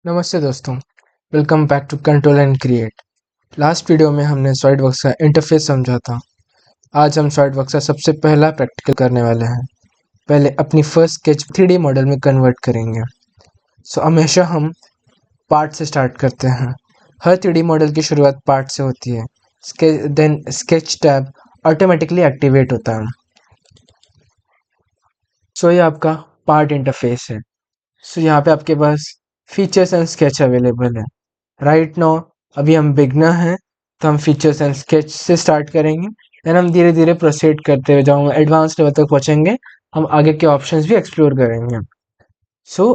नमस्ते दोस्तों, welcome back to control and create. Last video में हमने सॉलिडवर्क्स का इंटरफेस समझा था। आज हम सॉलिडवर्क्स का सबसे पहला प्रैक्टिकल करने वाले हैं। पहले अपनी फर्स्ट स्केच 3D मॉडल में कन्वर्ट करेंगे। हमेशा हम पार्ट से स्टार्ट करते हैं। हर 3D मॉडल की शुरुआत पार्ट से होती है। Then sketch tab automatically activate होता है। ये आपका पार्ट इंटरफेस है। यहाँ पे आपके पास फीचर्स एंड स्केच अवेलेबल है। राइट नाउ अभी हम बिगनर हैं, तो हम फीचर्स एंड स्केच से स्टार्ट करेंगे। देन हम धीरे धीरे प्रोसीड करते हुए जाऊँगा, एडवांस लेवल तक पहुँचेंगे। हम आगे के ऑप्शंस भी एक्सप्लोर करेंगे।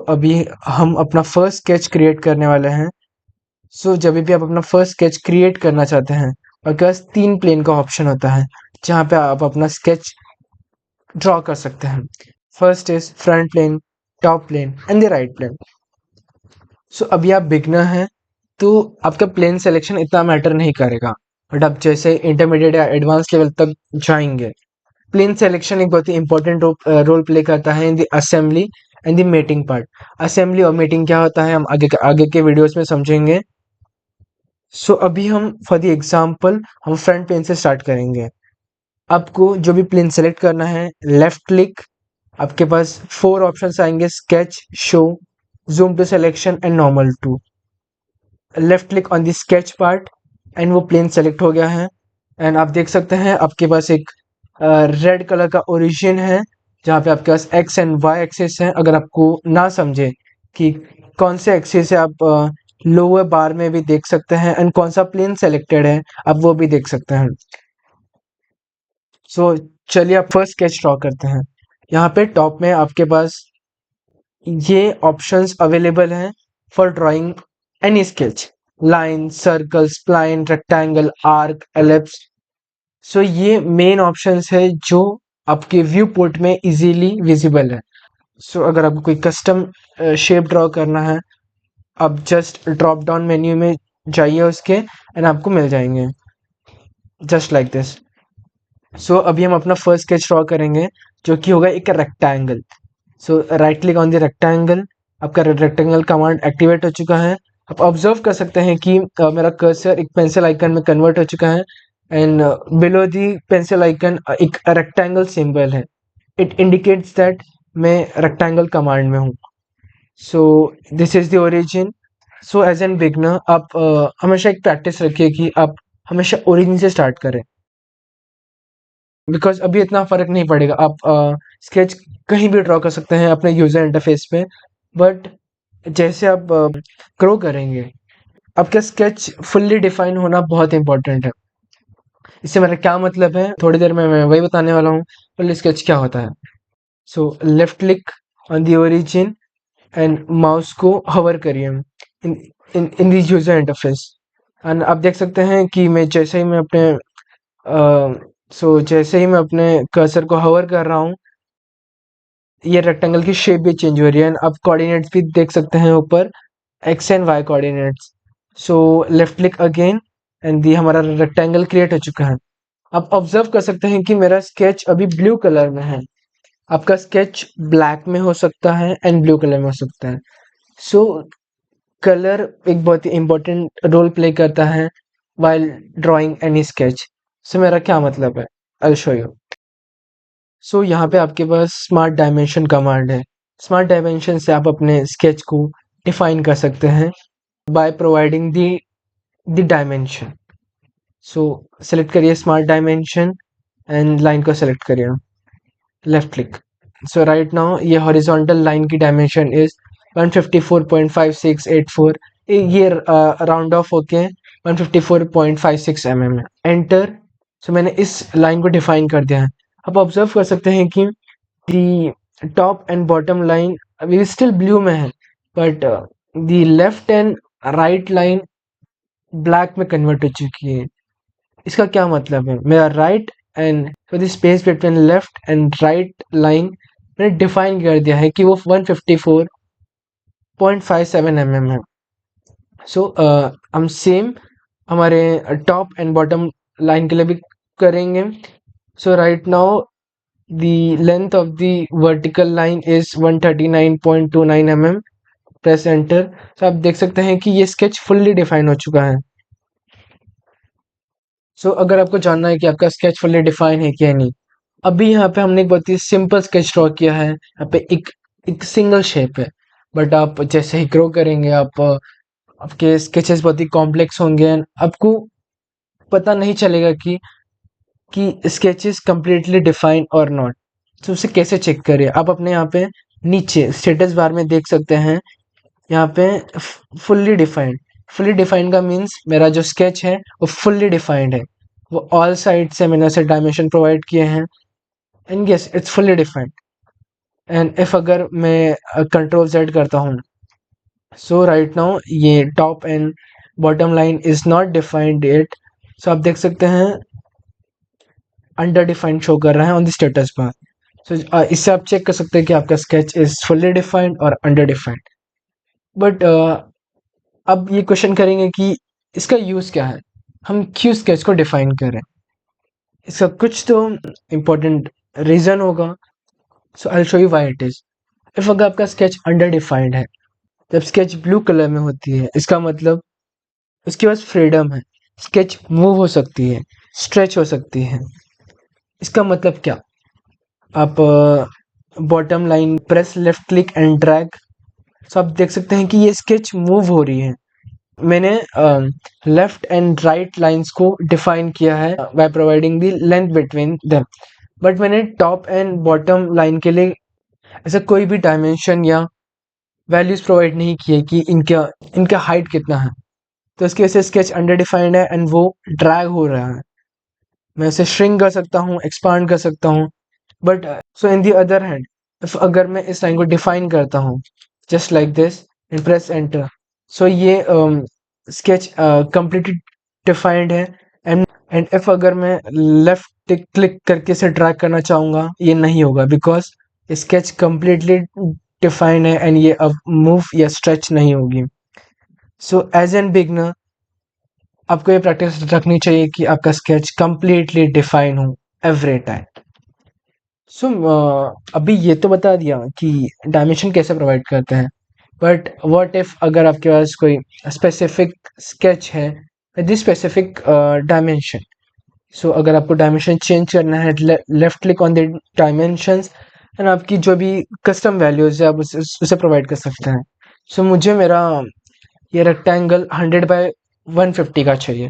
अभी हम अपना फर्स्ट स्केच क्रिएट करने वाले हैं। जब भी आप अपना फर्स्ट स्केच क्रिएट करना चाहते हैं, आपके पास 3 प्लेन का ऑप्शन होता है जहाँ पे आप अपना स्केच ड्रॉ कर सकते हैं। First is front plane, top plane and the right plane. अभी आप बिगनर हैं, तो आपका प्लेन सिलेक्शन इतना मैटर नहीं करेगा, बट आप जैसे इंटरमीडिएट या एडवांस लेवल तक जाएंगे, प्लेन सिलेक्शन एक बहुत ही इंपॉर्टेंट रोल प्ले करता है in the assembly and the mating part. Assembly और मेटिंग क्या होता है हम आगे के वीडियोस में समझेंगे। अभी हम फॉर द एग्जांपल हम फ्रंट प्लेन से स्टार्ट करेंगे। आपको जो भी प्लेन सेलेक्ट करना है, लेफ्ट क्लिक, आपके पास 4 ऑप्शंस आएंगे, sketch, show, zoom to selection and normal to. Left click on the sketch part and वो प्लेन सेलेक्ट हो गया है। एंड आप देख सकते हैं आपके पास एक रेड कलर का ओरिजिन है, जहाँ पे आपके पास एक्स एंड वाई एक्सिस है। अगर आपको ना समझे कि कौन से एक्सिस है, आप लोअर बार में भी देख सकते हैं, एंड कौन सा प्लेन सेलेक्टेड है आप वो भी देख सकते हैं। चलिए आप फर्स्ट स्केच ड्रॉ करते हैं। यहाँ पे टॉप में आपके पास ये ऑप्शंस अवेलेबल हैं for drawing any sketch, line, circle, spline, rectangle, arc, ellipse. ये मेन ऑप्शंस है जो आपके व्यू पोर्ट में इजीली विजिबल है। अगर आपको कोई कस्टम शेप ड्रॉ करना है, आप जस्ट ड्रॉप डाउन मेन्यू में जाइए उसके, एंड आपको मिल जाएंगे जस्ट लाइक दिस। अभी हम अपना फर्स्ट स्केच ड्रॉ करेंगे, जो कि होगा एक rectangle. Right click on the rectangle, आपका रेक्टेंगल कमांड एक्टिवेट हो चुका है। आप ऑब्जर्व कर सकते हैं कि मेरा कर्सर एक पेंसिल आइकन में कन्वर्ट हो चुका है, and below the pencil icon एक रेक्टेंगल सिंबल है। इट इंडिकेट्स दैट मैं रेक्टेंगल कमांड में हूँ। This is the origin. As an beginner आप हमेशा एक प्रैक्टिस रखिए कि आप हमेशा ओरिजिन से स्टार्ट करें, बिकॉज अभी इतना फर्क नहीं पड़ेगा। आप स्केच कहीं भी ड्रॉ कर सकते हैं अपने यूजर इंटरफेस पे, बट जैसे आप ग्रो करेंगे, आपका स्केच फुल्ली डिफाइन होना बहुत इंपॉर्टेंट है। इससे मेरा क्या मतलब है, थोड़ी देर में मैं वही बताने वाला हूँ। फुल स्केच क्या होता है? Left click on the origin and mouse को हवर करिए इन इन दी यूजर इंटरफेस, एंड आप देख सकते हैं कि मैं जैसे ही मैं अपने जैसे ही मैं अपने कर्सर को हवर कर रहा हूँ, ये रेक्टेंगल की शेप भी चेंज हो रही है। एंड आप कोऑर्डिनेट्स भी देख सकते हैं ऊपर, x and y coordinates. Left click again and the हमारा रेक्टेंगल क्रिएट हो चुका है। आप ऑब्जर्व कर सकते हैं कि मेरा स्केच अभी ब्लू कलर में है। आपका स्केच ब्लैक में हो सकता है एंड ब्लू कलर में हो सकता है। सो कलर एक बहुत ही इंपॉर्टेंट रोल प्ले करता है वाइल ड्राइंग एनी स्केच। मेरा क्या मतलब है, आई विल शो यू। यहाँ पे आपके पास स्मार्ट डायमेंशन कमांड है। स्मार्ट डायमेंशन से आप अपने स्केच को डिफाइन कर सकते हैं by providing the dimension. Select करिए स्मार्ट डायमेंशन एंड लाइन को सेलेक्ट करिए, लेफ्ट क्लिक। राइट नाउ ये हॉरिजॉन्टल लाइन की डायमेंशन इज 154.5684। ये राउंड ऑफ होके 154.56 mm है। एंटर। मैंने इस लाइन को डिफाइन कर दिया है। आप ऑब्जर्व कर सकते हैं कि दी टॉप एंड बॉटम लाइन अभी स्टिल ब्लू में है, but the left and right line black में कन्वर्ट हो चुकी है। इसका क्या मतलब है? मेरा right and the space between left and right line मैंने डिफाइन कर दिया है कि वो 154.57 mm है। हम सेम हमारे टॉप एंड बॉटम लाइन के लिए भी करेंगे। Right now the length of the vertical line is 139.29 mm press enter. तो आप देख सकते हैं कि ये स्केच फुल्ली डिफाइन हो चुका है। सो अगर आपको जानना है कि आपका स्केच फुल्ली डिफाइन है कि नहीं, अभी यहाँ पे हमने एक बहुत ही सिंपल स्केच ड्रॉ किया है। यहाँ पे एक सिंगल शेप है, बट आप जैसे ही ग्रो करेंगे आपके स्केचेस बहुत ही कॉम्प्लेक्स होंगे एंड आपको पता नहीं चलेगा कि स्केच इज कम्प्लीटली डिफाइन और नॉट। तो उसे कैसे चेक करें, आप अपने यहाँ पे नीचे स्टेटस बार में देख सकते हैं, यहाँ पे फुल्ली डिफाइंड। फुल्ली डिफाइंड का मीन्स मेरा जो स्केच है वो फुल्ली डिफाइंड है, वो ऑल साइड से मैंने उसे डायमेंशन प्रोवाइड किए हैं and yes it's fully defined. And if अगर मैं कंट्रोल जेड करता हूँ, सो राइट नाउ ये top and bottom line is not defined it. So आप देख सकते हैं अंडर डिफाइंड शो कर रहा है ऑन द स्टेटस बार। सो इससे आप चेक कर सकते हैं कि आपका स्केच इज फुल्ली डिफाइंड और अंडर डिफाइंड। बट अब ये क्वेश्चन करेंगे कि इसका यूज क्या है, हम क्यों स्केच को डिफाइन करें, इसका कुछ तो इम्पोर्टेंट रीजन होगा। So I show you why it is. If अगर आपका स्केच अंडर डिफाइंड है, जब स्केच ब्लू कलर में होती है, इसका मतलब उसके पास फ्रीडम है, स्केच मूव हो सकती है, स्ट्रेच हो सकती है। इसका मतलब क्या, आप bottom line press left click and drag, so आप देख सकते हैं कि ये स्केच मूव हो रही है। मैंने लेफ्ट एंड राइट लाइंस को डिफाइन किया है by providing the length between them, but मैंने टॉप एंड बॉटम लाइन के लिए ऐसा कोई भी डायमेंशन या वैल्यूज प्रोवाइड नहीं किए कि इनका इनका हाइट कितना है। तो इसकी वजह से स्केच अंडर डिफाइंड है एंड वो ड्रैग हो रहा है। मैं इसे श्रिंक कर सकता हूँ, एक्सपांड कर सकता हूँ, but so in the other hand if अगर मैं इस लाइन को डिफाइन करता हूँ just like this and press enter, so ये स्केच कंप्लीटली डिफाइंड है। एंड इफ अगर मैं लेफ्ट क्लिक करके इसे ड्रैग करना चाहूँगा, ये नहीं होगा बिकॉज स्केच कंप्लीटली डिफाइंड है एंड ये अब मूव या स्ट्रेच नहीं होगी। सो एज एन बिगनर आपको ये प्रैक्टिस रखनी चाहिए कि आपका स्केच कंप्लीटली डिफाइन हो एवरी टाइम। सो अभी ये तो बता दिया कि डायमेंशन कैसे प्रोवाइड करते हैं, बट व्हाट इफ अगर आपके पास कोई स्पेसिफिक स्केच है विद स्पेसिफिक डायमेंशन। सो अगर आपको डायमेंशन चेंज करना है, left click on the dimensions and आपकी जो भी कस्टम वैल्यूज है आप उसे प्रोवाइड कर सकते हैं। सो मुझे मेरा ये रेक्टेंगल 100 by 150 का चाहिए।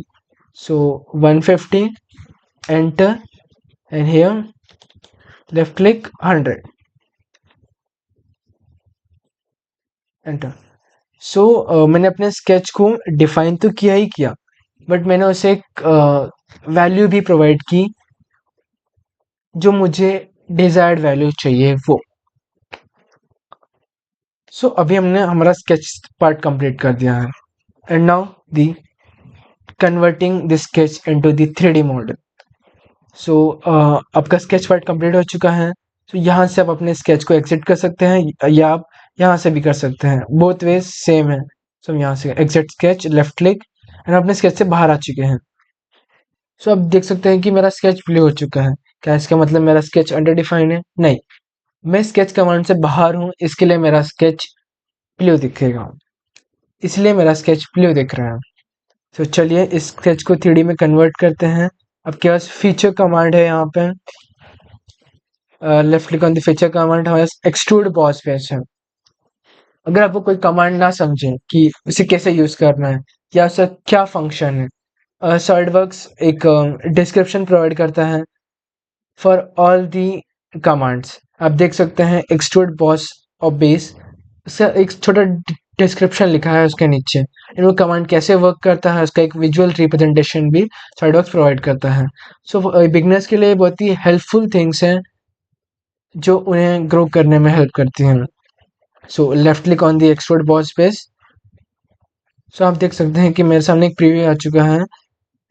So 150 enter and here left click 100 enter. So मैंने अपने स्केच को डिफाइन तो किया ही किया, बट मैंने उसे एक वैल्यू भी प्रोवाइड की जो मुझे डिजायर्ड वैल्यू चाहिए वो। सो अभी हमने हमारा स्केच पार्ट कंप्लीट कर दिया है and now the converting the sketch into the 3D model. So आपका स्केच पार्ट कंप्लीट हो चुका है। तो यहाँ से आप अपने स्केच को एग्जिट कर सकते हैं या आप यहाँ से भी कर सकते हैं, बोथ वेज सेम है। सो हम यहाँ से exit sketch, left click and अपने स्केच से बाहर आ चुके हैं। सो आप देख सकते हैं कि मेरा स्केच ब्लू हो चुका है। क्या इसका मतलब मेरा स्केच अंडर डिफाइंड है? नहीं, मैं स्केच कमांड से बाहर हूँ, इसके लिए मेरा स्केच ब्लू दिखेगा, इसलिए मेरा स्केच ब्लू दिख रहा है। तो चलिए इस स्केच को 3D में कन्वर्ट करते हैं। आपके पास फीचर कमांड है, यहाँ पे left click on the feature command, हमारे पास एक्सट्रूड बॉस फेस है। अगर आपको कोई कमांड ना समझे कि उसे कैसे यूज करना है या उसका क्या फंक्शन है, सॉलिडवर्क्स एक डिस्क्रिप्शन प्रोवाइड करता है फॉर ऑल दी कमांड्स। आप देख सकते हैं एक्सट्रूड बॉस और बेस, उसका एक छोटा डिस्क्रिप्शन लिखा है उसके नीचे, एंड वो कमांड कैसे वर्क करता है उसका एक विजुअल रिप्रेजेंटेशन भी सॉलिडवर्क्स प्रोवाइड करता है। सो बिगनर्स के लिए बहुत ही हेल्पफुल थिंग्स हैं जो उन्हें ग्रो करने में हेल्प करती हैं। So left click on the extrude boss base. So आप देख सकते हैं कि मेरे सामने एक प्रीव्यू आ चुका है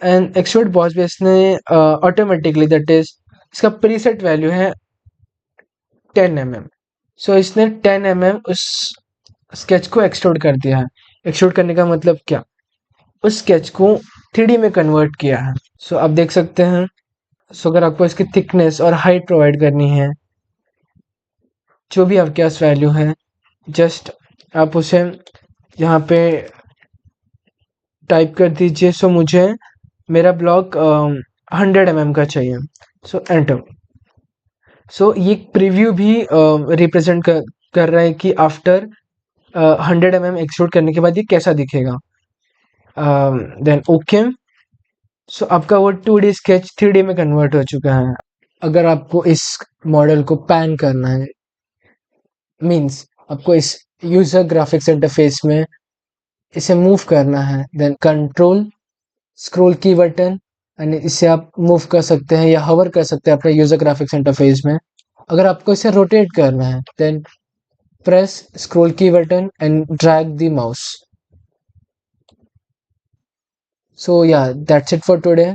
एंड एक्सट्रूड बॉस बेस ने ऑटोमेटिकली दैट इज इसका प्रीसेट वैल्यू है 10 mm। सो इसने 10 mm उस स्केच को एक्सट्रूड कर दिया है। एक्सट्रूड करने का मतलब क्या, उस स्केच को 3D में कन्वर्ट किया है। सो आप देख सकते हैं। सो अगर आपको इसकी थिकनेस और हाइट प्रोवाइड करनी है, जो भी आपके पास वैल्यू है, जस्ट आप उसे यहाँ पे टाइप कर दीजिए। सो मुझे मेरा ब्लॉक 100 mm का चाहिए। सो एंटर। सो ये प्रीव्यू भी रिप्रेजेंट कर रहा है कि आफ्टर 100 mm एक्सट्रूड करने के बाद ये कैसा दिखेगा। Then okay. सो आपका वो 2D स्केच 3D में कन्वर्ट हो चुका है। अगर आपको इस मॉडल को पैन करना है, मींस आपको इस यूजर ग्राफिक्स इंटरफेस में इसे मूव करना है, देन कंट्रोल स्क्रॉल की बटन एंड इसे आप मूव कर सकते हैं या हवर कर सकते हैं अपने यूजर ग्राफिक्स इंटरफेस में। अगर आपको इसे रोटेट करना है, देन प्रेस स्क्रॉल की button and drag the mouse. So yeah, that's it for today.